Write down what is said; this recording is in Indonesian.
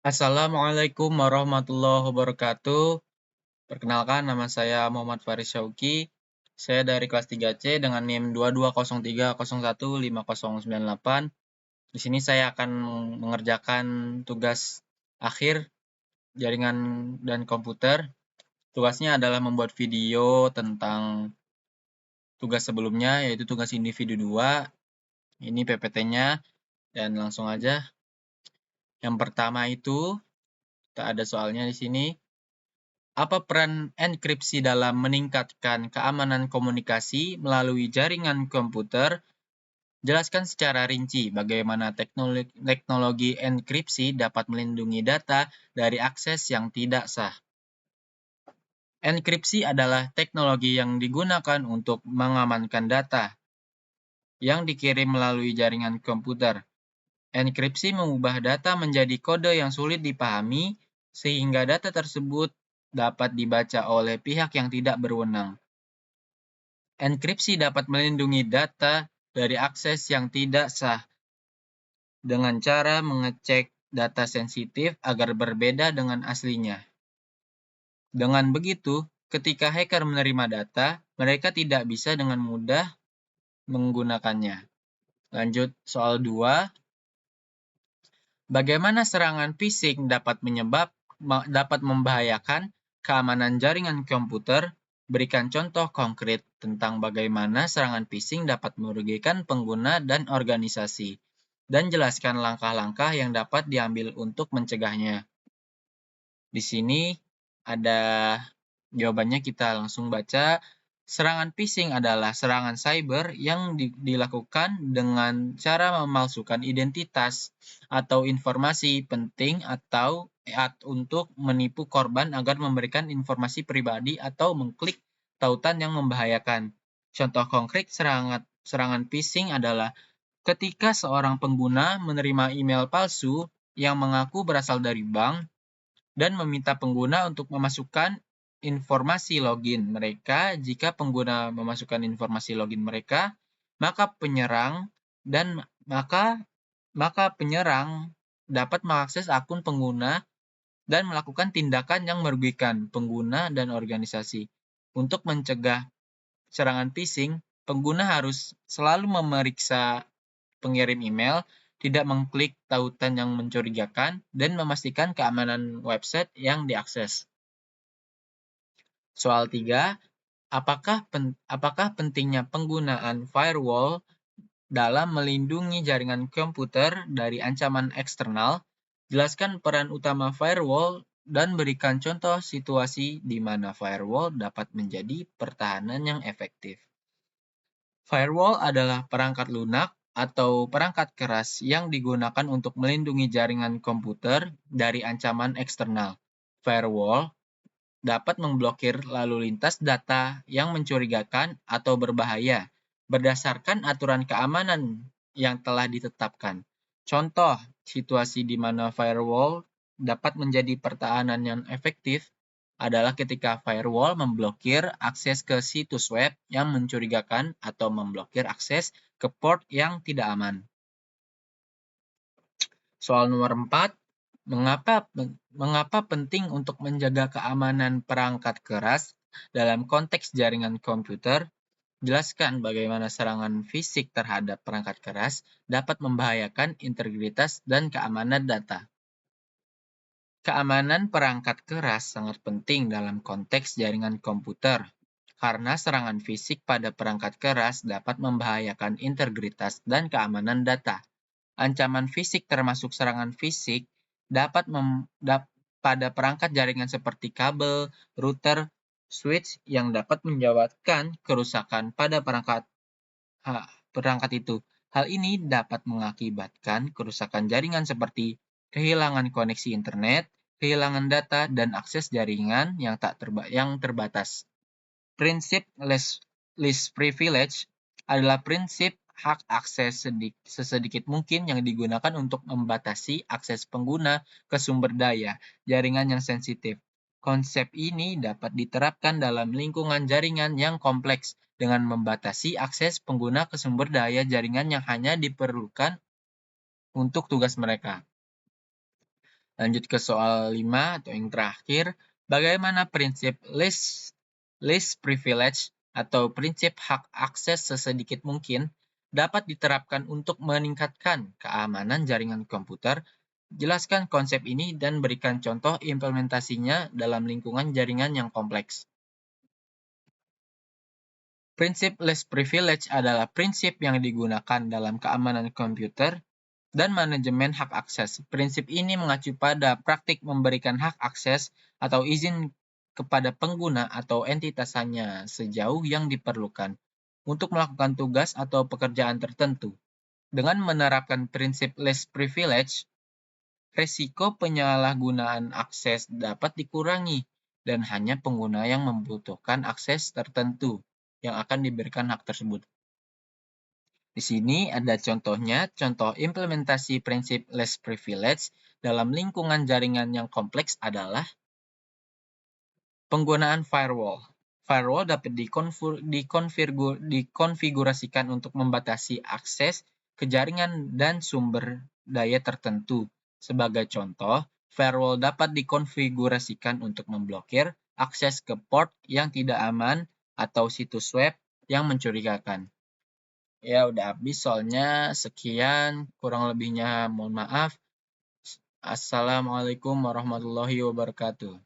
Assalamualaikum warahmatullahi wabarakatuh. Perkenalkan, nama saya Muhammad Faris Syauki. Saya dari kelas 3C dengan NIM 2203015098. Di sini saya akan mengerjakan tugas akhir jaringan dan komputer. Tugasnya adalah membuat video tentang tugas sebelumnya, yaitu tugas individu 2. Ini PPT-nya, dan langsung aja. Yang pertama itu, tak ada soalnya di sini. Apa peran enkripsi dalam meningkatkan keamanan komunikasi melalui jaringan komputer? Jelaskan secara rinci bagaimana teknologi enkripsi dapat melindungi data dari akses yang tidak sah. Enkripsi adalah teknologi yang digunakan untuk mengamankan data yang dikirim melalui jaringan komputer. Enkripsi mengubah data menjadi kode yang sulit dipahami, sehingga data tersebut dapat dibaca oleh pihak yang tidak berwenang. Enkripsi dapat melindungi data dari akses yang tidak sah dengan cara mengecek data sensitif agar berbeda dengan aslinya. Dengan begitu, ketika hacker menerima data, mereka tidak bisa dengan mudah menggunakannya. Lanjut soal 2. Bagaimana serangan phishing dapat membahayakan keamanan jaringan komputer? Berikan contoh konkret tentang bagaimana serangan phishing dapat merugikan pengguna dan organisasi, dan jelaskan langkah-langkah yang dapat diambil untuk mencegahnya. Di sini ada jawabannya, kita langsung baca. Serangan phishing adalah serangan cyber yang dilakukan dengan cara memalsukan identitas atau informasi penting atau untuk menipu korban agar memberikan informasi pribadi atau mengklik tautan yang membahayakan. Contoh konkret serangan phishing adalah ketika seorang pengguna menerima email palsu yang mengaku berasal dari bank dan meminta pengguna untuk memasukkan informasi login mereka. Jika pengguna memasukkan informasi login mereka, maka penyerang dapat mengakses akun pengguna dan melakukan tindakan yang merugikan pengguna dan organisasi. Untuk mencegah serangan phishing, pengguna harus selalu memeriksa pengirim email, tidak mengklik tautan yang mencurigakan, dan memastikan keamanan website yang diakses. Soal 3. Apakah pentingnya penggunaan firewall dalam melindungi jaringan komputer dari ancaman eksternal? Jelaskan peran utama firewall dan berikan contoh situasi di mana firewall dapat menjadi pertahanan yang efektif. Firewall adalah perangkat lunak atau perangkat keras yang digunakan untuk melindungi jaringan komputer dari ancaman eksternal. Firewall dapat memblokir lalu lintas data yang mencurigakan atau berbahaya berdasarkan aturan keamanan yang telah ditetapkan. Contoh situasi di mana firewall dapat menjadi pertahanan yang efektif adalah ketika firewall memblokir akses ke situs web yang mencurigakan atau memblokir akses ke port yang tidak aman. Soal nomor 4. Mengapa penting untuk menjaga keamanan perangkat keras dalam konteks jaringan komputer? Jelaskan bagaimana serangan fisik terhadap perangkat keras dapat membahayakan integritas dan keamanan data. Keamanan perangkat keras sangat penting dalam konteks jaringan komputer, karena serangan fisik pada perangkat keras dapat membahayakan integritas dan keamanan data. Ancaman fisik termasuk serangan fisik pada perangkat jaringan seperti kabel, router, switch yang dapat menyebabkan kerusakan pada perangkat itu. Hal ini dapat mengakibatkan kerusakan jaringan seperti kehilangan koneksi internet, kehilangan data, dan akses jaringan yang terbatas. Prinsip least privilege adalah prinsip hak akses sesedikit mungkin yang digunakan untuk membatasi akses pengguna ke sumber daya jaringan yang sensitif. Konsep ini dapat diterapkan dalam lingkungan jaringan yang kompleks dengan membatasi akses pengguna ke sumber daya jaringan yang hanya diperlukan untuk tugas mereka. Lanjut ke soal 5 atau yang terakhir, bagaimana prinsip least privilege atau prinsip hak akses sesedikit mungkin dapat diterapkan untuk meningkatkan keamanan jaringan komputer? Jelaskan konsep ini dan berikan contoh implementasinya dalam lingkungan jaringan yang kompleks. Prinsip least privilege adalah prinsip yang digunakan dalam keamanan komputer dan manajemen hak akses. Prinsip ini mengacu pada praktik memberikan hak akses atau izin kepada pengguna atau entitas hanya sejauh yang diperlukan untuk melakukan tugas atau pekerjaan tertentu. Dengan menerapkan prinsip least privilege, risiko penyalahgunaan akses dapat dikurangi dan hanya pengguna yang membutuhkan akses tertentu yang akan diberikan hak tersebut. Di sini ada contohnya, contoh implementasi prinsip least privilege dalam lingkungan jaringan yang kompleks adalah penggunaan firewall. Firewall dapat dikonfigurasikan untuk membatasi akses ke jaringan dan sumber daya tertentu. Sebagai contoh, firewall dapat dikonfigurasikan untuk memblokir akses ke port yang tidak aman atau situs web yang mencurigakan. Ya, udah habis soalnya. Sekian, kurang lebihnya mohon maaf. Assalamualaikum warahmatullahi wabarakatuh.